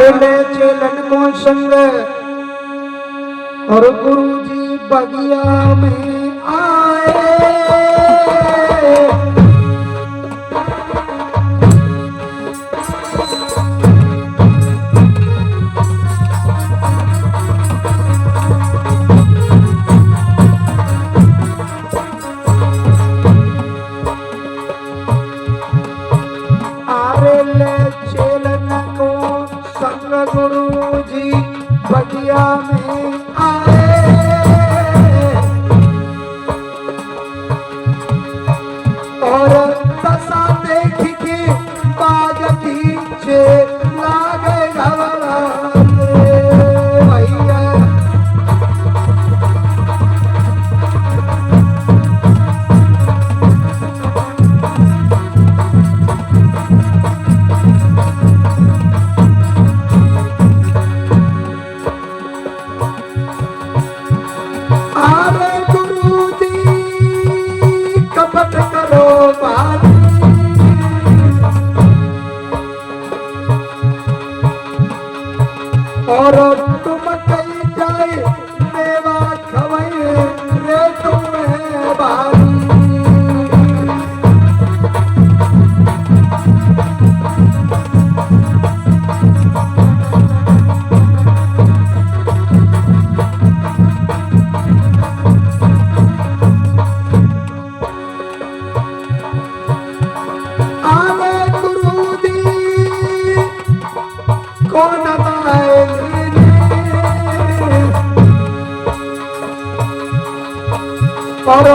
अरे ले चेलन को संग और गुरु जी बगिया में आए। अरे ले चेलन को संग गुरु जी बगिया में आए। और दशा देख के बाग पीछे लागे घबराए भैया। और तुम कहीं जाए मेवा खवाए रे तुम्हें बारी। आवे गुरु दी कौन आए और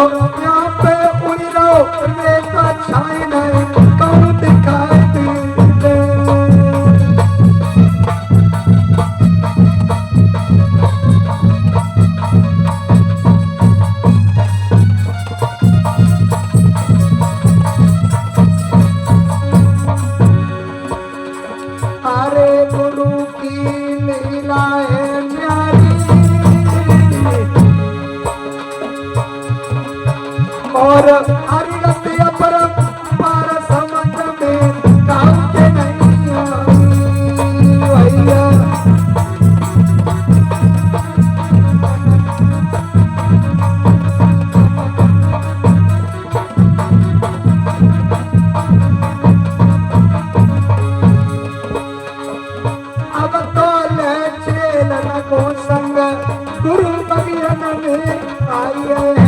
यहाँ पे उड़ो रेखा छाई नहीं कौन दिखाई दे। अरे गुरु की लीला है न्यारी और अरिगत अपरम पार समझ में काम के नहीं आई भैया। अब तो ले चेलन को संग गुरु बगिया में आए हैं।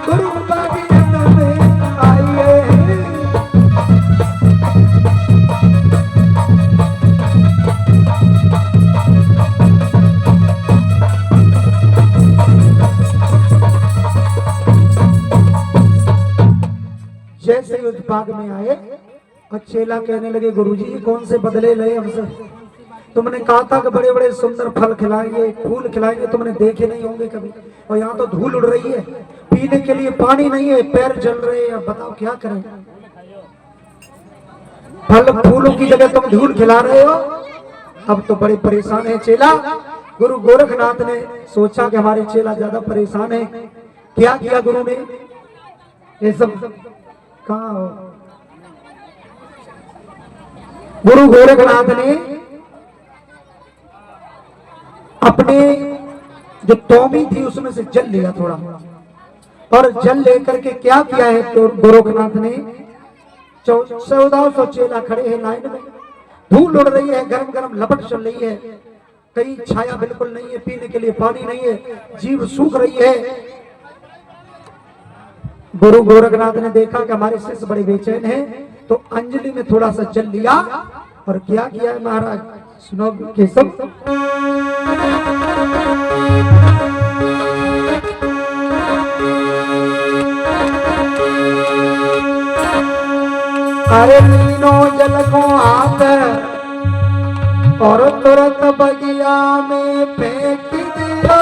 गुरु बगिया में आइए। जैसे युद्ध बाग में आए और चेला कहने लगे गुरुजी ये कौन से बदले लए हमसे। तुमने कहा था कि बड़े बड़े सुंदर फल खिलाएंगे फूल खिलाएंगे, तुमने देखे नहीं होंगे कभी। और यहाँ तो धूल उड़ रही है, पीने के लिए पानी नहीं है, पैर जल रहे हैं। अब बताओ क्या करें। फल फूलों की जगह तुम धूल खिला रहे हो। अब तो बड़े परेशान है चेला। गुरु गोरखनाथ ने सोचा कि हमारे चेला ज्यादा परेशान है। क्या किया गुरु ने, ये सब कहाँ हो। गुरु गोरखनाथ ने अपने जो तौमी थी उसमें से जल लिया थोड़ा, और जल लेकर के क्या किया है तो गोरखनाथ ने 1400 चेला खड़े हैं लाइन में। धूल उड़ रही है, गरम गरम लपट चल रही है, कहीं छाया बिल्कुल नहीं है, पीने के लिए पानी नहीं है, जीव सूख रही है। गुरु गोरखनाथ ने देखा कि हमारे शिष्य बड़े बेचैन हैं, तो अंजलि में थोड़ा सा जल लिया और क्या किया है महाराज सुनो केशव। अरे मीनो जल को हाथ और तुरंत बगिया में फेंक दिया।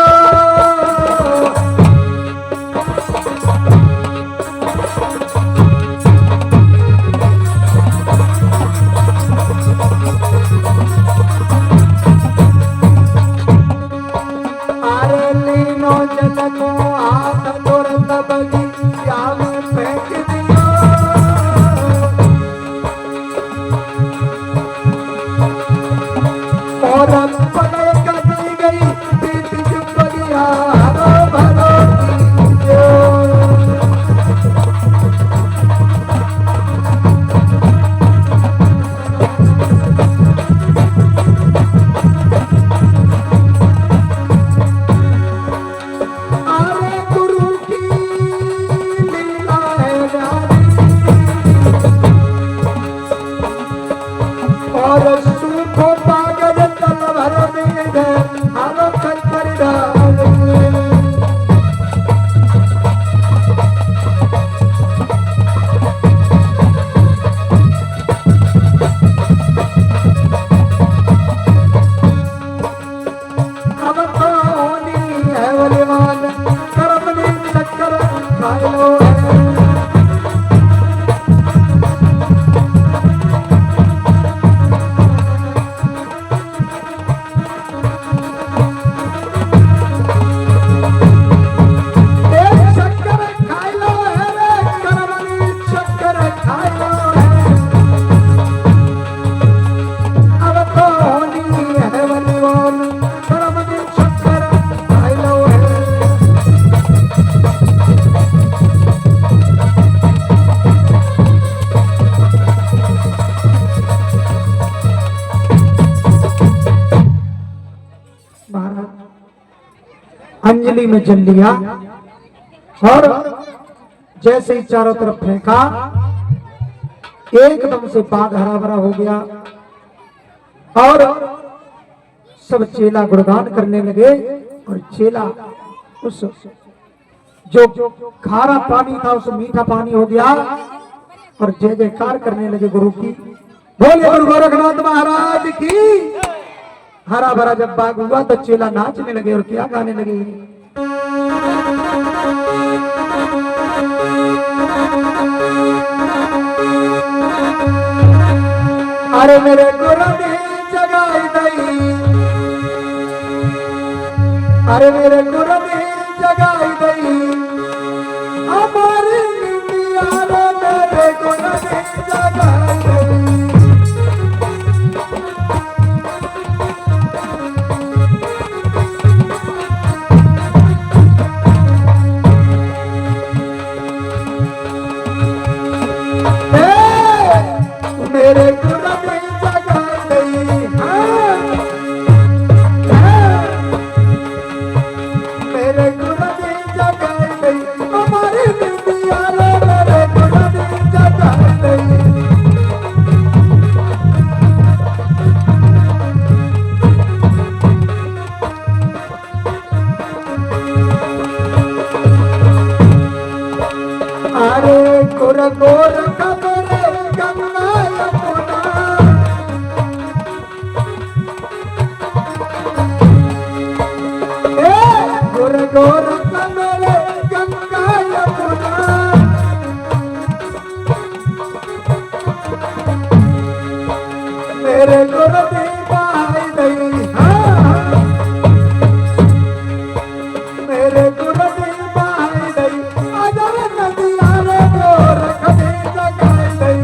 अरे लीनो जल को हाथ तुरंत बगिया में फेंक दिया। और पलक कटी गई बीच चुप गया हरो भरो कीजिए। अरे गुरु की लीला है न्यारी। और सूखो पागल तल भर में है हरो कंकर डाले। अब तो होनी है बलिवान कर्म ने चक्कर खाए लो है। एक चक्कर खाए लो है रे कर्म ने चक्कर खाए लो है। अब तो होनी है बलिवान कर्म ने चक्कर खाए लो है। महाराज अंजलि में जल लिया और जैसे ही चारों तरफ फेंका एकदम से बाग हरा भरा हो गया। और सब चेला गुणगान करने लगे। और चेला उस जो खारा पानी था उस मीठा पानी हो गया। और जय जयकार करने लगे गुरु की। बोलिए गुरु गोरखनाथ महाराज की। हरा भरा जब बाग हुआ तो चेला नाचने लगे और क्या गाने लगे। अरे मेरे गुरु ने जगाई दई। अरे मेरे गुरु ने जगाई दई। हमारी निंदिया रे मेरे गुरु ने जगाई दई। मेरे गुरु ने जगाई दई। मेरे गुरु ने जगाई दई। हमारी निंदिया रे मेरे गुरु ने जगाई दई। अरे गुरु गोरख मेरे गंगा यमुना। गुरु गोरख मेरे गंगा यमुना। मेरे गुरु ने बहाई दई। मेरे गुरु ने बहाई दई। अगर नदिया रे गोरख ने जगाई दई।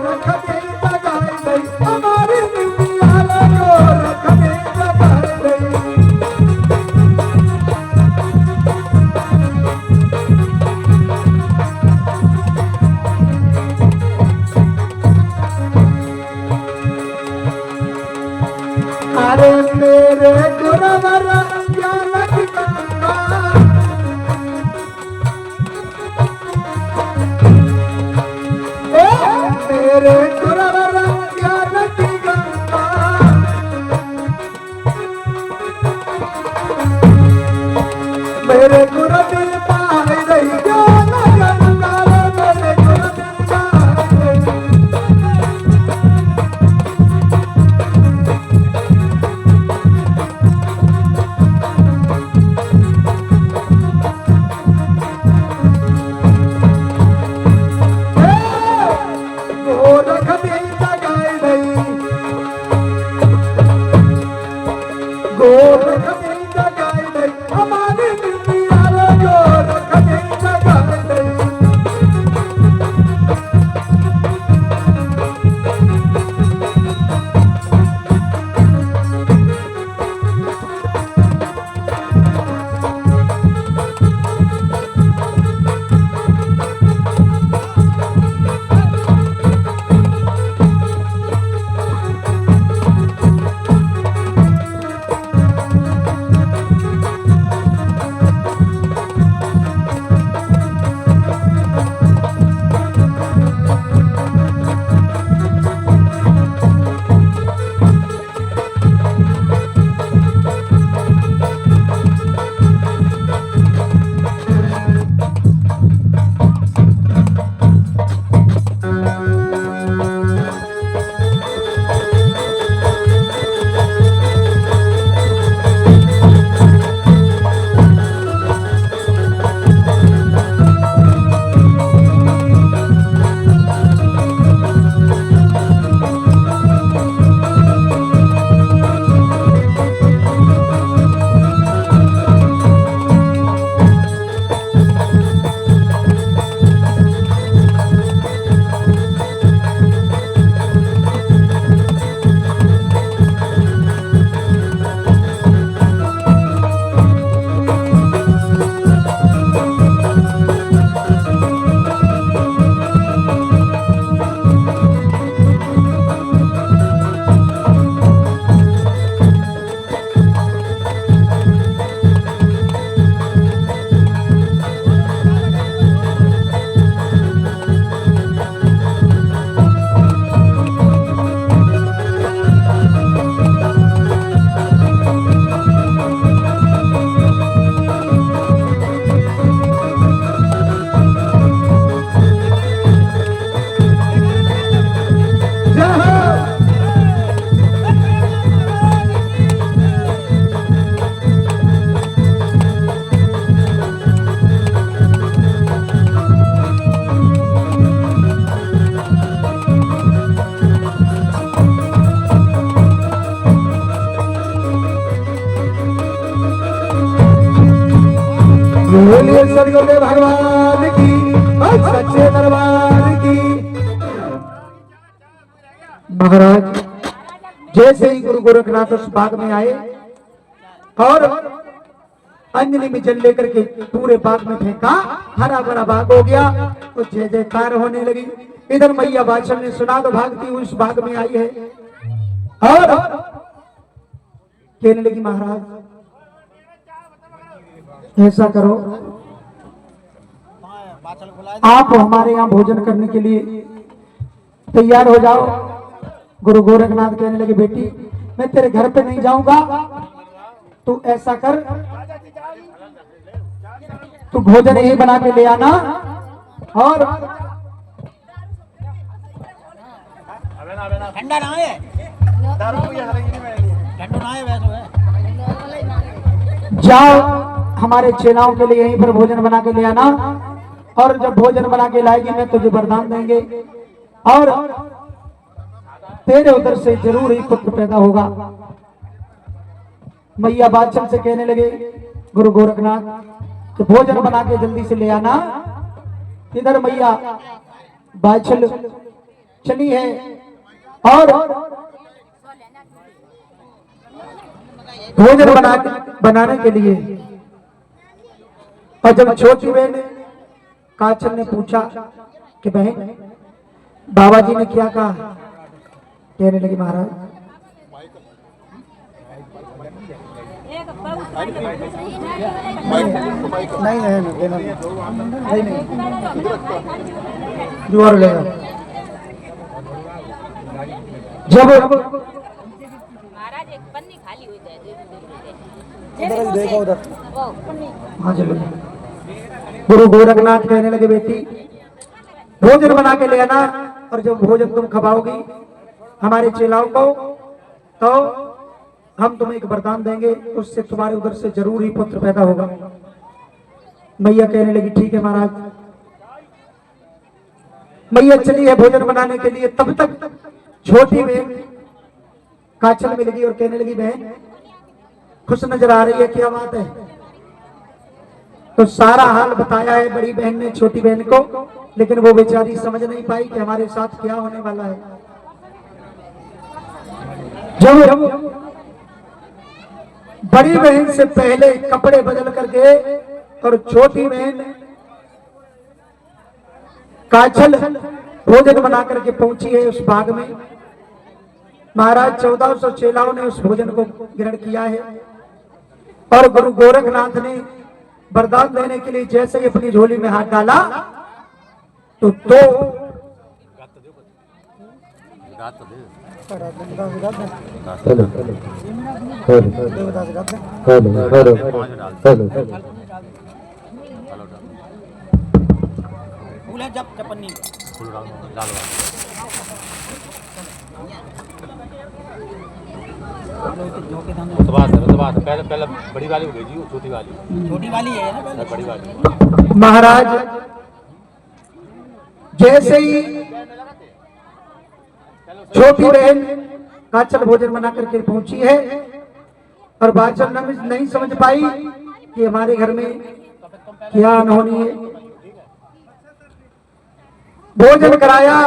गोरख दे जगाए दई हमारी निमिया रे गोरख दे जगाए दई। अरे मेरे गुरवर ज्ञान की गंगा मेरे गुरवर ज्ञान की गंगा मेरे गुरुदेव पाए रही ज्ञान गंगा मेरे गुरुदेव पाए रही। गोरख दे जगाए दई गोरख दे जगाए दई हमारी निमिया रे गोरख दे जगाए दई। बोलिए सदगुरुदेव भगवान की और सच्चे दरबार की। महाराज जैसे ही गुरु गोरखनाथ उस बाग में आए और अंजलि में जल लेकर के पूरे बाग में फेंका, हरा भरा बाग हो गया तो जय जयकार होने लगी। इधर मैया बादशाह ने सुना तो भागती उस बाग में आई है और कहने लगी महाराज ऐसा करो आप हमारे यहाँ भोजन करने के लिए तैयार हो जाओ। गुरु गोरखनाथ कहने लगे बेटी मैं तेरे घर पे नहीं जाऊंगा, तू ऐसा कर तू भोजन यही बना के ले आना और ठंडा ना है ठंडा ना है वैसे जाओ हमारे चेलाओं के लिए यहीं पर भोजन बना के ले आना और जब भोजन बना के लाएगी मैं तुझे वरदान देंगे और तेरे उधर से जरूर ही पुत्र पैदा होगा। मैया बादशाह से कहने लगे गुरु गोरखनाथ कि भोजन बना के जल्दी से ले आना। इधर मैया बादशाह चली है और भोजन बनाने के लिए। और जब छोटी बहन काचन ने पूछा कि बहन बाबा जी ने क्या कहा, कहने लगी महाराज नहीं जोर लेगा। जब महाराज एक पन्नी खाली हो जाए देखो उधर। हाँ चलो। गुरु गोरखनाथ कहने लगे बेटी भोजन बना के ले आना, और जब भोजन तुम खवाओगी हमारे चेलाओं को तो हम तुम्हें एक वरदान देंगे, उससे तुम्हारे उधर से जरूर ही पुत्र पैदा होगा। मैया कहने लगी ठीक है महाराज। मैया चली है भोजन बनाने के लिए। तब तक छोटी बहन काचल मिल गई और कहने लगी बहन खुश नजर आ रही है, क्या बात है? तो सारा हाल बताया है बड़ी बहन ने छोटी बहन को, लेकिन वो बेचारी समझ नहीं पाई कि हमारे साथ क्या होने वाला है। जब बड़ी बहन से पहले कपड़े बदल करके और छोटी बहन काचल भोजन बना करके पहुंची है उस बाग में। महाराज 1400 चेलाओं ने उस भोजन को ग्रहण किया है और गुरु गोरखनाथ ने वरदान देने के लिए जैसे ही अपनी झोली में हाथ डाला तो दो जब चपन्नी पहले बड़ी वाली हो गई जी, छोटी वाली है ना बड़ी वाली। महाराज जैसे ही छोटी बहन काचल भोजन बना करके पहुंची है और बाचल नहीं समझ पाई कि हमारे घर में क्या अनहोनी है। भोजन कराया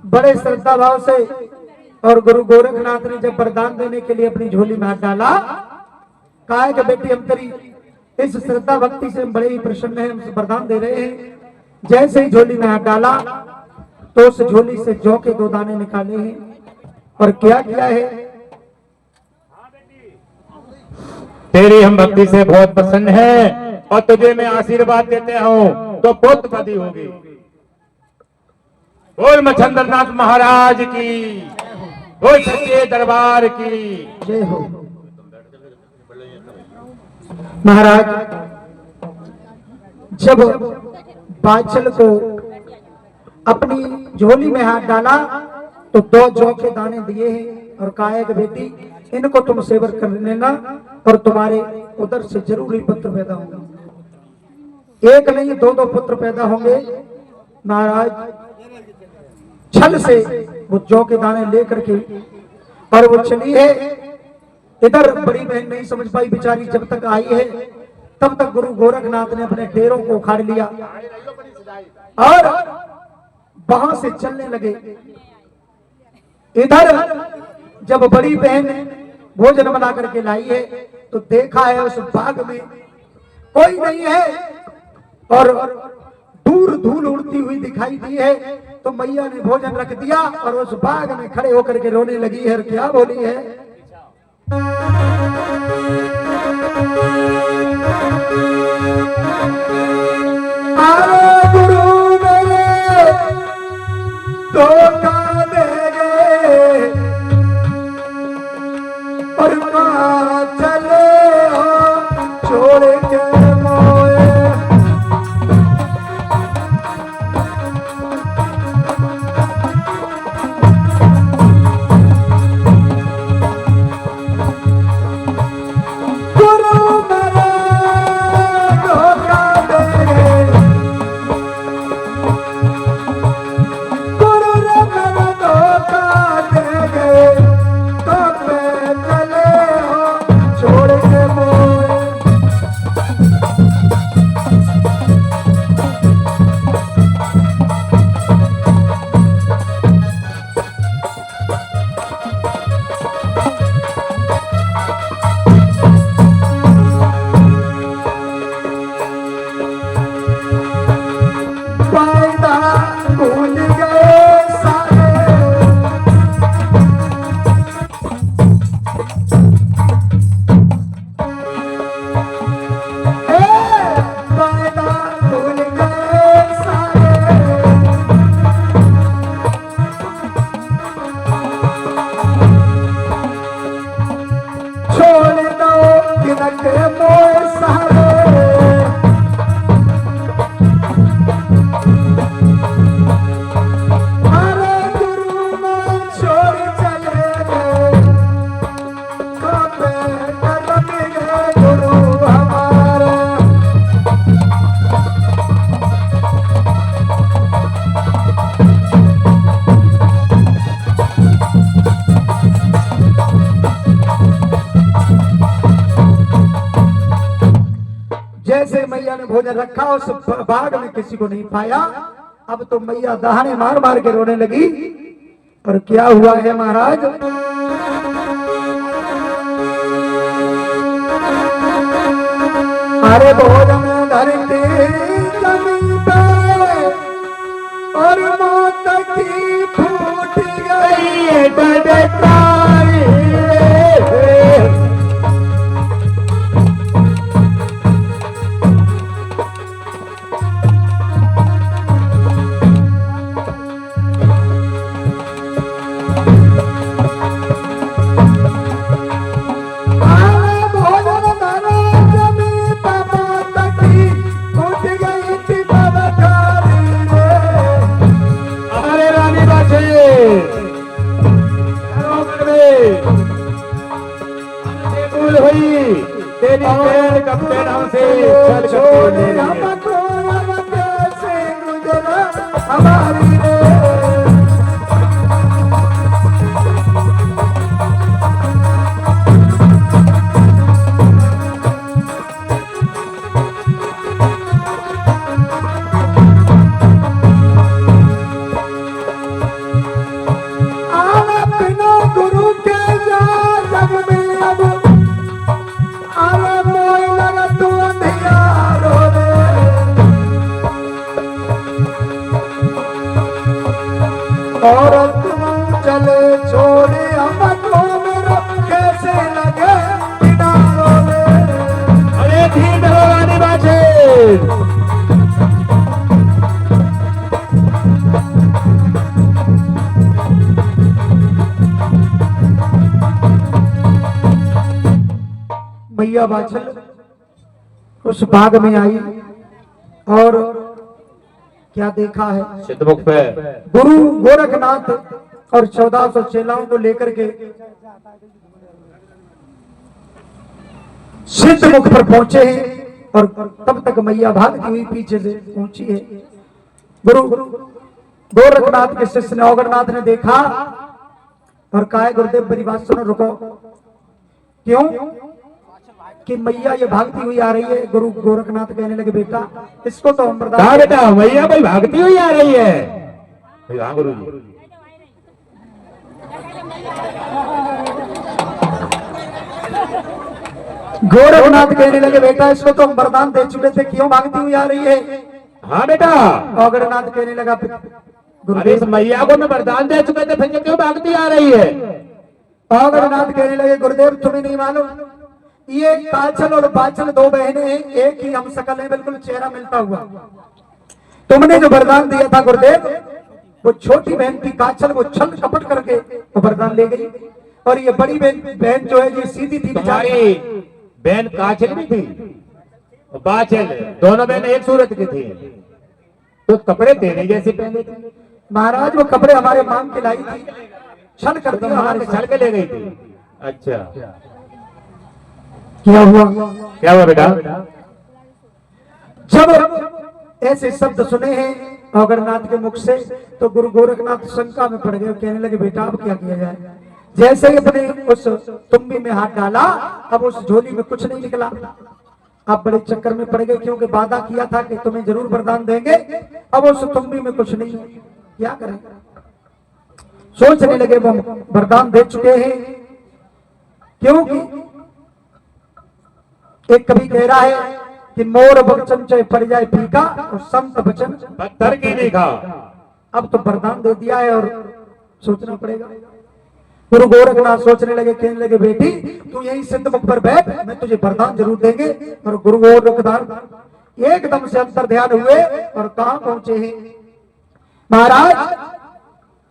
बड़े श्रद्धा भाव से और गुरु गोरखनाथ ने जब वरदान देने के लिए अपनी झोली में हाथ डाला, कहा कि बेटी हम तेरी इस श्रद्धा भक्ति से हम बड़े ही प्रसन्न हैं, हम वरदान दे रहे हैं। जैसे ही झोली में हाथ डाला तो उस झोली से जौ के 2 दाने निकाले हैं और क्या किया है। तेरी हम भक्ति से बहुत प्रसन्न है और तुझे मैं आशीर्वाद देते हूँ तो पुत्रपति होगी। बोल मच्छंद्रनाथ महाराज की, बोल सच्चे दरबार की जय हो। महाराज जब बाचल को अपनी झोली में हाथ डाला तो 2 जौ के दाने दिए हैं और कहा है कि बेटी इनको तुम सेवन कर लेना और तुम्हारे उधर से जरूर ही पुत्र पैदा होंगे। एक नहीं 2-2 पुत्र पैदा होंगे। महाराज छल से वो जौ के दाने लेकर के और वो चली है। इधर बड़ी बहन नहीं समझ पाई बेचारी, जब तक आई है तब तक गुरु गोरखनाथ ने अपने डेरों को उखाड़ लिया और वहां से चलने लगे। इधर जब बड़ी बहन भोजन बना करके लाई है तो देखा है उस बाग में कोई नहीं है और दूर धूल उड़ती हुई दिखाई दी है। तो मैया ने भोजन रख दिया और उस बाग में खड़े होकर के रोने लगी है और क्या बोली है। गुरु मेरे धोखा दे गए और मां चले हो छोड़ के मोए। गुरु मेरे धोखा दे भोजन रखा, उस बाग में किसी को नहीं पाया। अब तो मैया दहाड़े मार मार के रोने लगी। और क्या हुआ है महाराज, अरे भोजन धरती जमीन पे और मौत की फूट गई डडकाई। तेरी पैर कप्तान हमसे चल छोड़े हमको अब कैसे गुजरा हमारी बिना गुरु के जा जग में अब और तुम चले छोड़े हमको मेरा कैसे लगे बिना रोले। अरे ठीक है रानी बाजे, मैया बाछल उस बाग में आई और क्या देखा है, सिद्धमुख पे गुरु गोरखनाथ और 1400 चेलाओं को लेकर के सिद्धमुख पर पहुंचे हैं। और तब तक मैया भागती हुई पीछे से पहुंची है। गुरु गोरखनाथ के शिष्य ने औगरनाथ ने देखा और कहा, गुरुदेव मेरी बात सुनो, रुको। क्यों कि मैया ये भागती हुई आ रही है। गुरु गोरखनाथ कहने लगे, बेटा इसको तो हम कहा बेटा मैया भाई भागती हुई आ रही है। हाँ गुरु जी, गोरखनाथ कहने लगे, बेटा इसको तो हम वरदान दे चुके थे, क्यों भागती हुई आ रही है। हाँ बेटा। औगरनाथ कहने लगा, अरे इस मैया को मैं वरदान दे चुके थे, फिर क्यों भागती आ रही है। औगरनाथ कहने लगे, गुरुदेव तुम्हें नहीं मालूम, ये काछल और बाछल दो बहनें हैं, एक ही हम शकल है, बिल्कुल चेहरा मिलता हुआ। तुमने जो वरदान दिया था गुरुदेव, वो छोटी बहन थी काछल, वो छल कपट करके वो वरदान ले गई। और ये बड़ी बहन जो है ये सीधी थी। तुम्हारी बहन काछल भी थी, बाछल, दोनों बहन एक सूरत की थी, तो कपड़े तेरे जैसे पहने थे। महाराज वो कपड़े हमारे मांग के लाई थी, छल कर दिया, हमारे छल के ले गई थी। अच्छा क्या हुआ, क्या हुआ बेटा। जब ऐसे शब्द सुने हैं औगरनाथ के मुख से तो गुरु गोरखनाथ शंका में पड़ गए। कहने लगे, बेटा अब क्या किया जाए। जैसे ही अपने उस तुम्बी में हाथ डाला, अब उस झोली में कुछ नहीं निकला। अब बड़े चक्कर में पड़ गए, क्योंकि वादा किया था कि तुम्हें जरूर वरदान देंगे। अब उस तुम्बी में कुछ नहीं, क्या करें। सोचने लगे, वो वरदान दे चुके हैं, क्योंकि एक कवि कह रहा है कि मोर वचन चाहे पड़ जाए फीका और संत वचन पत्थर की नहीं खा। अब तो वरदान दे दिया है और सोचना पड़ेगा। गुरु गोरखनाथ सोचने लगे, कहने लगे, बेटी तू यही सिद्धमुख पर बैठ, मैं तुझे वरदान जरूर देंगे। और गुरु गोरखनाथ एकदम से अंतर ध्यान हुए और कहां पहुंचे हैं महाराज।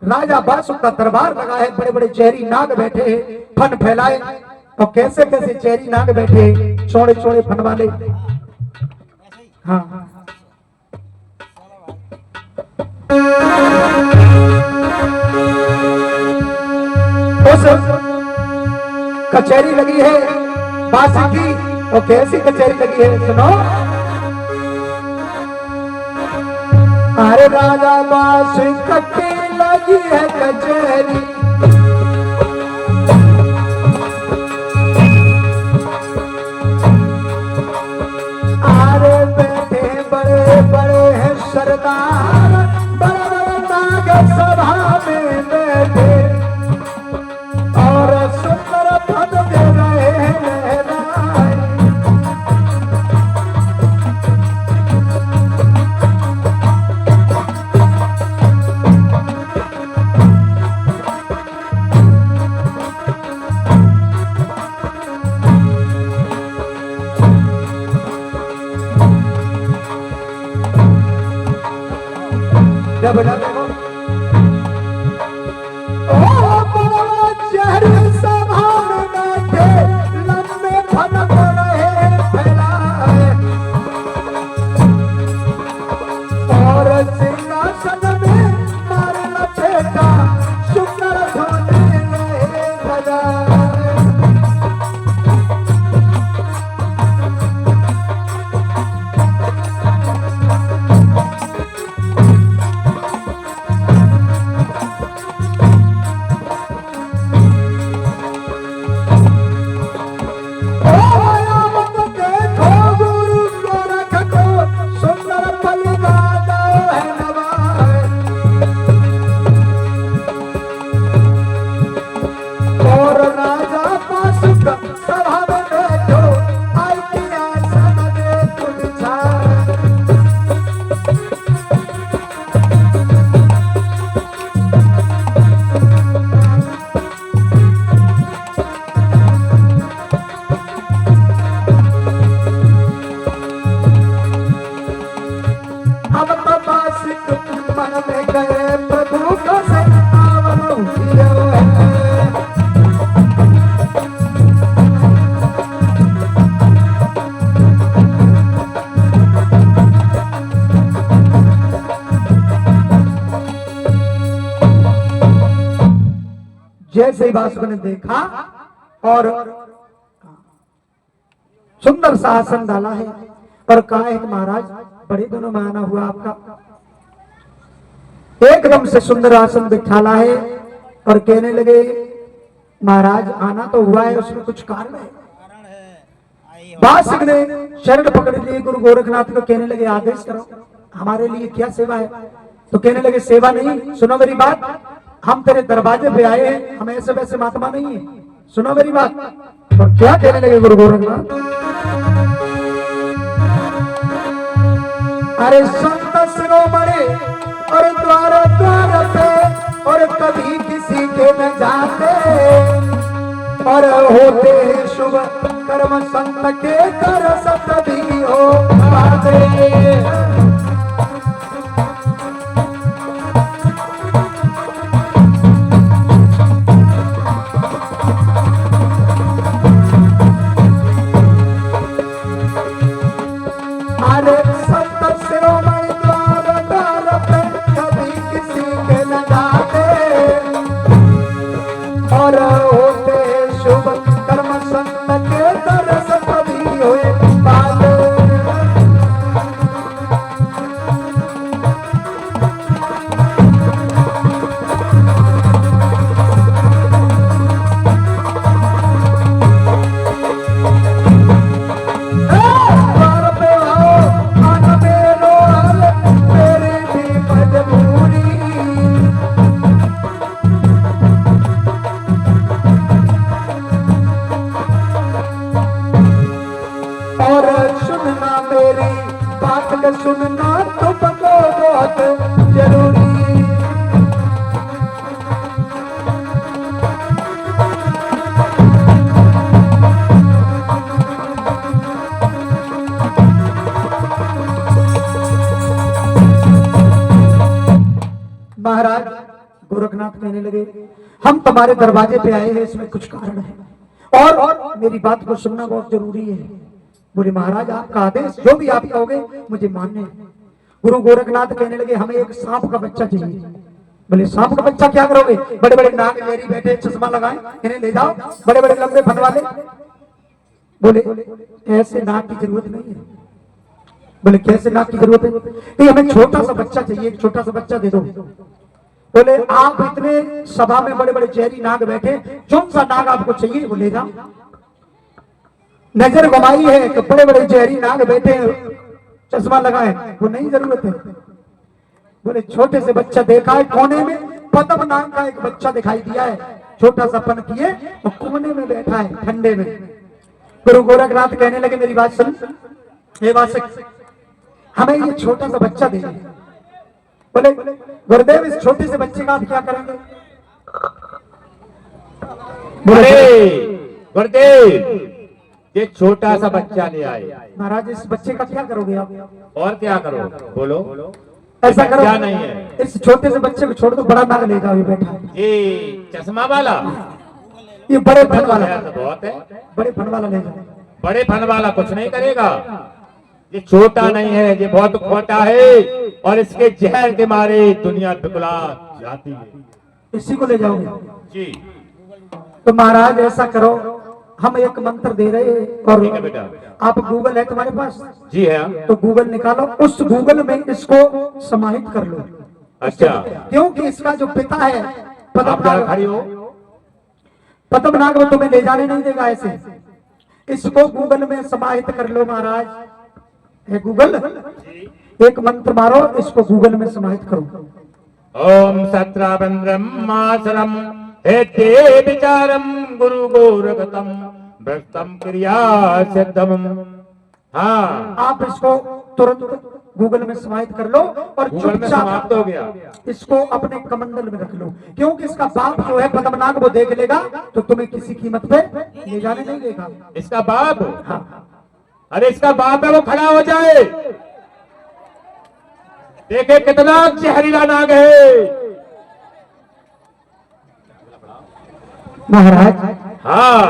राजा बासुक का दरबार लगा है, बड़े बड़े चेहरी नाग बैठे हैं, फन फैलाए, और कैसे कैसे चेहरी नाग बैठे हैं, चौड़े चौड़े फन वाले। हाँ उस कचहरी लगी है बासी की, और कैसी कचहरी लगी है सुनो। अरे राजा बासुक की लगी है कचहरी, अरे बैठे जैसे ही वासुक ने देखा और सुंदर सा आसन डाला है और कहा है कि महाराज बड़े दिनों में आना हुआ आपका, एकदम से सुंदर आसन बिठाला है और कहने लगे महाराज आना तो हुआ है, उसमें कुछ कारण है। वासुक ने शरण पकड़ लिए गुरु गोरखनाथ को, कहने लगे आदेश करो, हमारे लिए क्या सेवा है। तो कहने लगे सेवा नहीं, सुनो मेरी बात, हम तेरे दरवाजे पे आए हैं, हम ऐसे वैसे महात्मा नहीं है, सुनो मेरी बात। और क्या कहने लगे गुरु गोरखनाथ, अरे संत शिरोमणि और द्वार द्वार पे और कभी किसी के न जाते और होते हैं शुभ कर्म संत के कर सत भी हो पाते। सुनना तुमको बहुत जरूरी, महाराज गोरखनाथ कहने लगे हम तुम्हारे दरवाजे पे आए हैं, इसमें कुछ कारण है और मेरी बात को सुनना बहुत जरूरी है। बोले महाराज आपका आदेश, जो भी आप कहोगे मुझे मानने है। गुरु गोरखनाथ कहने लगे हमें एक सांप का बच्चा चाहिए। बोले सांप का बच्चा क्या करोगे, बड़े बड़े नाग लेरी बैठे चश्मा लगाए, इन्हें ले जाओ, बड़े बड़े लंबे फन वाले। बोले ऐसे नाग की जरूरत नहीं है। बोले कैसे नाग की जरूरत है, तो हमें छोटा सा बच्चा चाहिए, एक छोटा सा बच्चा दे दो। बोले आप इतने सभा में बड़े बड़े जहरी नाग बैठे, कौन सा नाग आपको चाहिए वो ले जाओ। नजर घुमाई है कि बड़े बड़े जहरी नाग बैठे चश्मा लगाए, वो नहीं जरूरत है। बोले छोटे से बच्चा देखा है, कोने में पद्म नाग का एक बच्चा दिखाई दिया है, छोटा सा पन किए और कोने में बैठा है ठंडे में। गुरु गोरखनाथ कहने लगे मेरी बात सुन, हे वासुक हमें ये छोटा सा बच्चा दे। बोले गुरुदेव इस छोटे से बच्चे का आप क्या करेंगे। बोले गुरुदेव ये छोटा सा बच्चा ले आए, महाराज इस बच्चे का क्या करोगे आप। और क्या करो बोलो, ऐसा करो क्या नहीं है, इस छोटे से बच्चे को छोड़ दो, बड़ा नाग ले जाओ, ये बैठा है ये चश्मा वाला, ये बड़े फन वाला बहुत है, बड़े फन वाला ले जाओ। बड़े फन वाला कुछ नहीं करेगा, ये छोटा नहीं है, ये बहुत खोटा है और इसके जहर के मारे दुनिया बिकुला जाती है, इसी को ले जाओगे जी। तो महाराज ऐसा करो, हम एक मंत्र दे रहे हैं और ठीक है बेटा, आप गूगल है तुम्हारे पास, जी है, तो गूगल निकालो, उस गूगल में इसको समाहित कर लो। अच्छा क्योंकि इसका जो पिता है आप जरा खड़ी हो, पद्मनाग वो तुम्हें ले जाने नहीं देगा ऐसे, इसको गूगल में समाहित कर लो महाराज। है गूगल, एक मंत्र मारो, इसको गूगल में समाहित करो। ओम सत्रावं ब्रह्मासरम हेते विचारम गुरु गोरखतम भ्रष्टम क्रिया सिद्धम। हाँ आप इसको तुरंत गूगल में समाहित कर लो और गूगल में समाप्त हो गया, इसको अपने कमंडल में रख लो, क्योंकि इसका बाप जो है पद्मनाग वो देख लेगा तो तुम्हें किसी कीमत पे ले जाने नहीं देगा। इसका बाप, हाँ अरे इसका बाप है वो खड़ा हो जाए, देखे कितना जहरीला नाग है। महाराज हाँ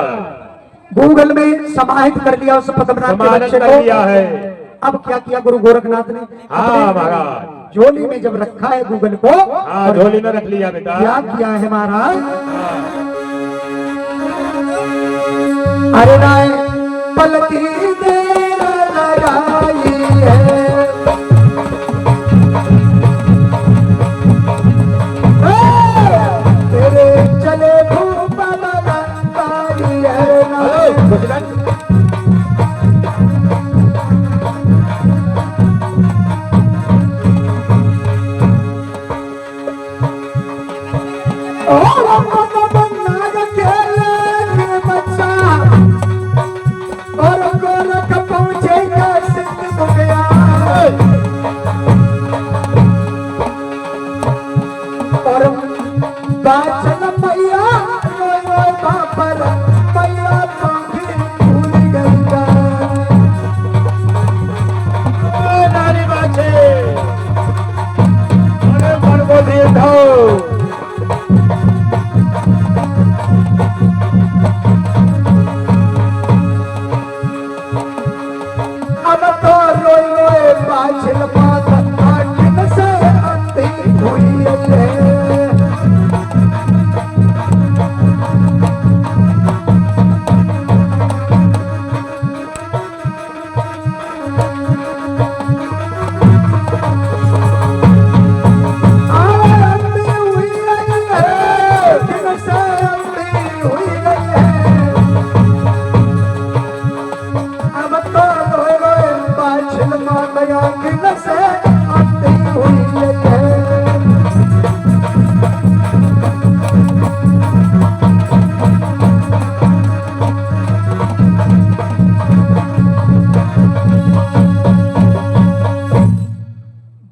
गूगल में समाहित कर लिया उस पद्मनाग के बच्चे कर लिया को। है। अब क्या किया गुरु गोरखनाथ ने, हाँ अपने महाराज झोली में जब रखा है गूगल को, हाँ झोली में रख लिया बेटा, क्या किया है महाराज, अरे राय पलकी देर लगाई है, तेरे चले धूप लगाई है राय।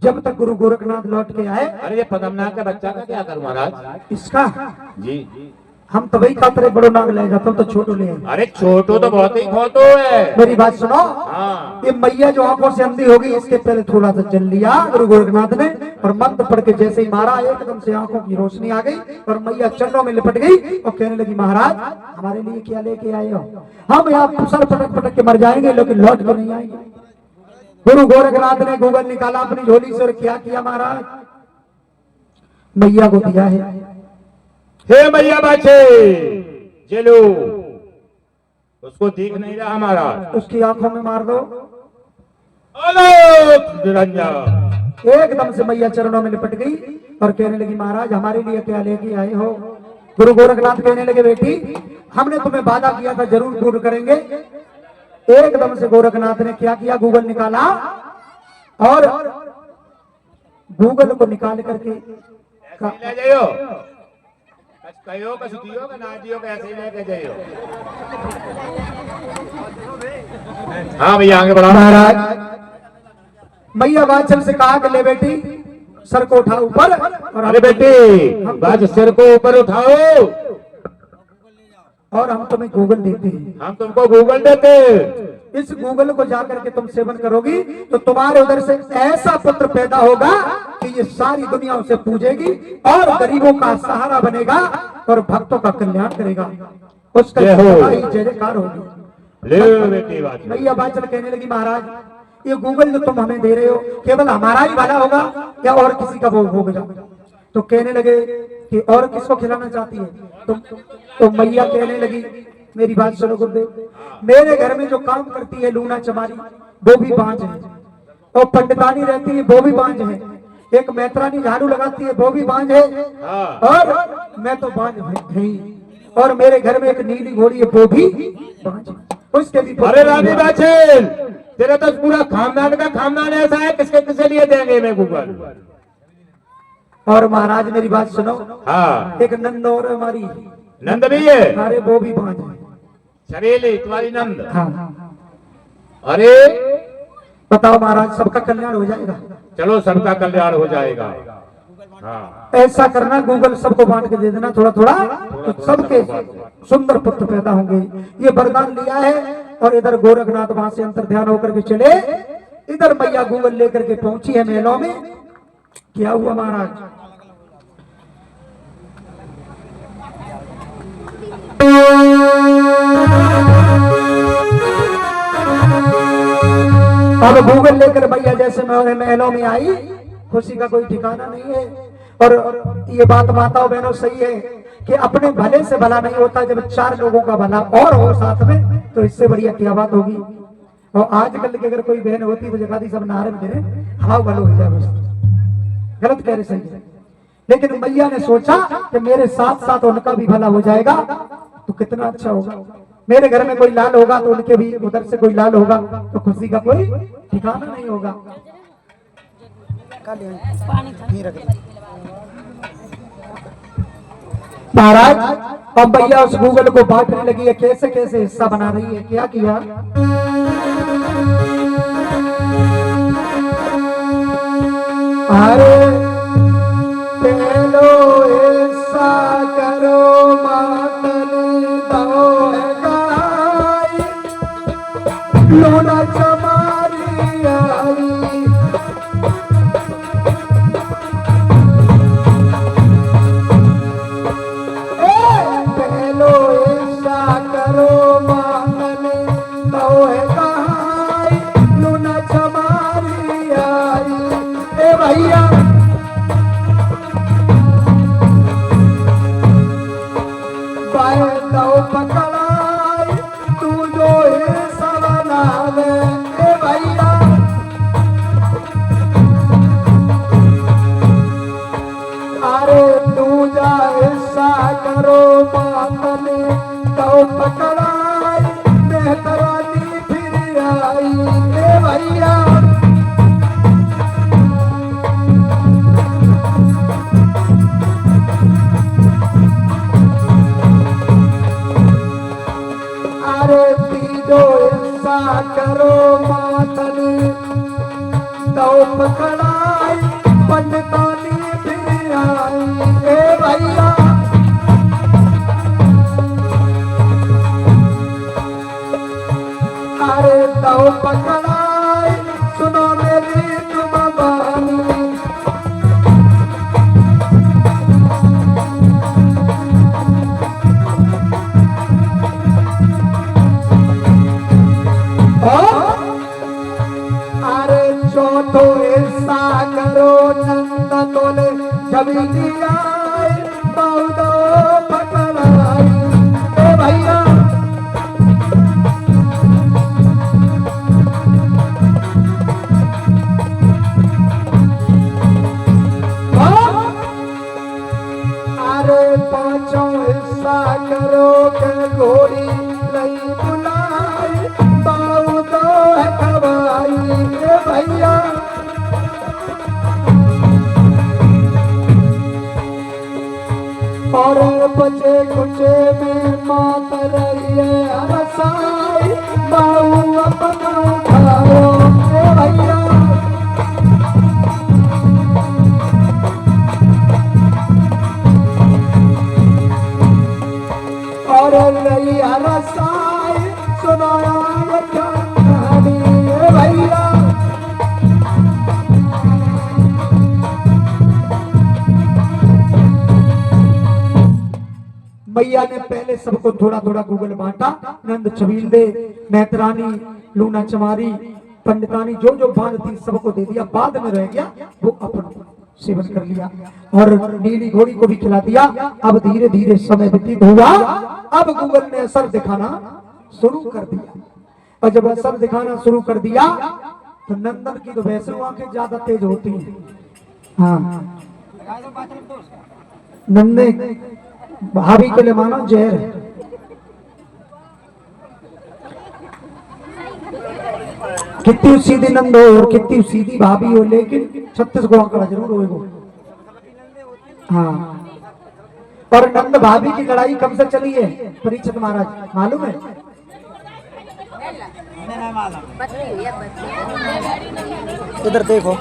जब तक गुरु गोरखनाथ लौट के आए, अरे ये पदमनाग का बच्चा का क्या करूं महाराज? इसका जी हम तो वही खाते बड़ो नाग ले जाता हूँ तो छोटू ले आए। अरे छोटो तो बहुत ही खोटो है। मेरी बात सुनो, हाँ ये मैया जो आंखों से अंधी होगी इसके पहले थोड़ा सा जल लिया गुरु गोरखनाथ ने, और मंत्र पढ़ के जैसे ही मारा एकदम से आंखों की रोशनी आ गई और मैया चरणों में लिपट गई और कहने लगी महाराज हमारे लिए क्या लेके आए हो? हम यहाँ सर पटक पटक के मर जाएंगे लेकिन लौट कर नहीं आएंगे। गुरु गोरखनाथ ने गूगल निकाला अपनी झोली से और क्या किया महाराज? मैया को दिया है। हे मैया बाछे चलो, उसको दिख नहीं रहा हमारा, उसकी आंखों में मार दो। आलोक निरंजन। एकदम से मैया चरणों में लिपट गई और कहने लगी महाराज हमारे लिए क्या लेके आए हो? गुरु गोरखनाथ कहने लगे बेटी हमने तुम्हें वादा किया था जरूर पूर्ण करेंगे। एकदम से गोरखनाथ ने क्या किया? गूगल निकाला और गूगल को निकाल करके ले जाइयो, कहियो कछु दियो का ना दियो कैसे ही लेके जाइयो। हाँ भैया आगे बढ़ा। महाराज मैया बादशाह से कहा कि ले बेटी सर को उठा ऊपर, और अरे बेटी बाज सिर को ऊपर उठाओ और हम तुम्हें गूगल देते हैं। हम तुमको गूगल देते। इस गूगल को जाकर के तुम सेवन करोगी तो तुम्हारे उधर से ऐसा पुत्र पैदा होगा कि ये सारी दुनिया उसे पूजेगी और गरीबों का सहारा बनेगा और भक्तों का कल्याण करेगा। उसका जय हो। जय जयकार होगी। ले बेटी बात मैया बाचल कहने लगी महाराज ये गूगल जो तुम हमें दे रहे हो केवल हमारा ही भला होगा या और किसी का वो होगा? तो कहने लगे कि और किसको खिलाना चाहती है? तो मैया कहने लगी मेरी बात सुनो गुरुदेव, मेरे घर में जो काम करती है लूना चमारी वो भी बांझ है, और पंडितानी रहती है वो भी बांझ है, एक मैत्रानी झाड़ू लगाती है वो भी बांझ है, और मैं तो बांझ नहीं, और मेरे घर में एक नीली घोड़ी है वो भी बांझ है। उसके भी अरे रानी बाछेल तेरा तो पूरा खानदान का खानदान ऐसा है, किसके किसके लिए देंगे मैं गूगल? और महाराज मेरी बात सुनो, हाँ एक नंद और हमारी नंद भी है। अरे वो भी बांझ है। छरेली तुम्हारी नंद? हाँ अरे बताओ महाराज सबका कल्याण हो जाएगा। चलो सबका कल्याण हो जाएगा। हाँ ऐसा करना गूगल सबको बांट के दे देना थोड़ा थोड़ा, तो सबके सुंदर पुत्र पैदा होंगे। ये वरदान लिया है और इधर गोरखनाथ वहां से अंतर ध्यान होकर के चले, इधर मैया गूगल लेकर के पहुंची है महलों में। क्या हुआ महाराज? अब गूगल लेकर मैया जैसे महलों में आई, खुशी का कोई ठिकाना नहीं है। और ये बात माताओं बहनों सही है कि अपने भले से भला नहीं होता, जब चार लोगों का भला और हो साथ में तो इससे बढ़िया क्या बात होगी। और आजकल की अगर कोई बहन होती तो जगाती सब नारे में मेरे हाव वालो हो जाए बस। गलत कह रहे, सही है। लेकिन मैया ने सोचा कि मेरे साथ साथ उनका भी भला हो जाएगा तो कितना अच्छा होगा। मेरे घर में कोई लाल होगा तो उनके भी उधर से कोई लाल होगा तो खुशी का कोई ठिकाना नहीं होगा। महाराज अब भैया उस गूगल को बांटने लगी है, कैसे कैसे हिस्सा बना रही है। क्या किया, अरे पहलो हिस्सा करो मातन दो गाय, लोना चमारी आई, पहलो हिस्सा करो मातन दो गाय, लोना चमारी आई। ए भैया दो पकड़ाई तू जो हिस्सा बनावे। ए भैया अरे तू जा हिस्सा करो मातने दो पकड़ाई, मेहतरानी फिर आई। ए भैया करो मातन दो पकड़ाई, पंडितानी फिर आई। ए भैया अरे दो पकड़ाई, सुनो मेरी तुम बानी, अरे चौथो हिस्सा करो नंद तोले जबी दिया बहुदो पकड़ाई। ए भैया अरे पांचों हिस्सा करो के घोड़ी लई बुलाई, बहुदो है खवाई। ए भैया और बचे कुचे में मात रही है रसाई, बाऊ अपना खाओ। ए भैया और रही रसाई, सुनाया कहानी। ए भैया मैया ने पहले सबको थोड़ा थोड़ा गूगल बांटा। नंद छबीले, मेहतरानी, लूना चमारी, पंडितानी जो जो भान थी सबको दे दिया। बाद में रह गया वो अपन सेवन कर लिया और नीली घोड़ी को भी खिला दिया। अब धीरे धीरे समय व्यतीत हुआ। अब गूगल ने असर दिखाना शुरू कर दिया और जब असर दिखाना शुरू कर दिया तो नंदन की तो वैसे आंखें ज्यादा तेज होती हैं। हाँ नंदे भाभी के लिए मानो जहर है। कितनी सीधी नंद हो और कितनी सीधी भाभी हो, लेकिन 36 को आंकड़ा जरूर होएगा। हाँ और नंद भाभी की लड़ाई कब से चली है परीक्षित महाराज मालूम है? इधर देखो